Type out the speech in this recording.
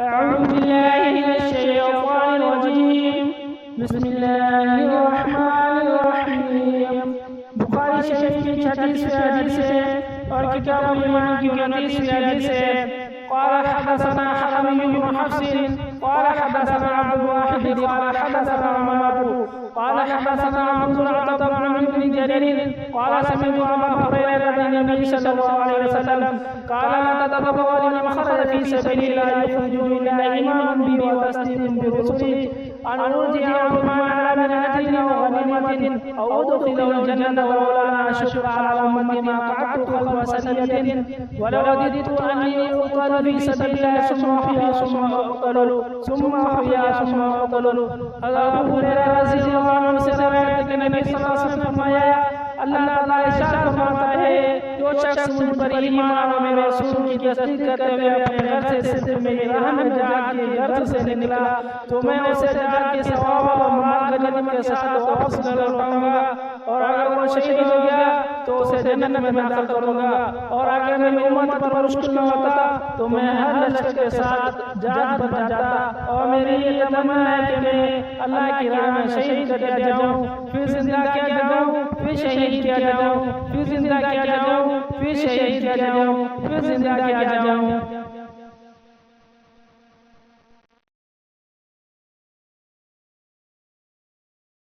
أعوذ بالله من الشيطان الرجيم بسم الله الرحمن الرحيم बुखारी शरीफ की 36वीं हदीस है और किताब ईमान की 29वीं हदीस है। قال حدثنا حميد بن حفص قال حدثنا عبد الواحد قال حدثنا عمر قال حدثنا عبد العزيز بن عمرو بن جرير قال سمعت ابا هريره عن النبي صلى الله عليه وسلم قال لا تتبوا لمن خرج في سبيل الله يخرج الا ايمان بي وتصديق برسلي ان ارجع بما على من اجل او غنيمه او ادخل الجنه ولولا اشق على امتي ما قعدت خلف سنيه ولوددت اني اقتل في سبيل الله ثم احيا ثم اقتل ثم احيا ثم اقتل। अबू हुरैरा रज़ी अल्लाह अन्हु से रिवायत है कि नबी सल्लल्लाहु अलैहि वसल्लम ने फरमाया अल्लाह ताला इरशाद फरमाता है जो शख्स मुझ पर ईमान और मेरे रसूल की तस्दीक करते हुए अपने घर से सिर्फ मेरी राह में जाके घर से निकला तो मैं उसे जाके सवाब और माल गनीमत के साथ वापस लौटाऊंगा और अगर वो शहीद हो गया तो उसे जन्नत में दाखिल करूंगा और अगर मेरी उम्मत पर मुश्किल में होता तो मैं हर लश्कर के साथ जान बचा जाता और मेरी ये तमन्ना है कि मैं अल्लाह की राह में शहीद किया जाऊं, फिर जिंदा किया जाऊं, फिर शहीद किया जाऊं, फिर जिंदा किया जाऊं, फिर शहीद किया जाऊं, फिर जिंदा किया जाऊं।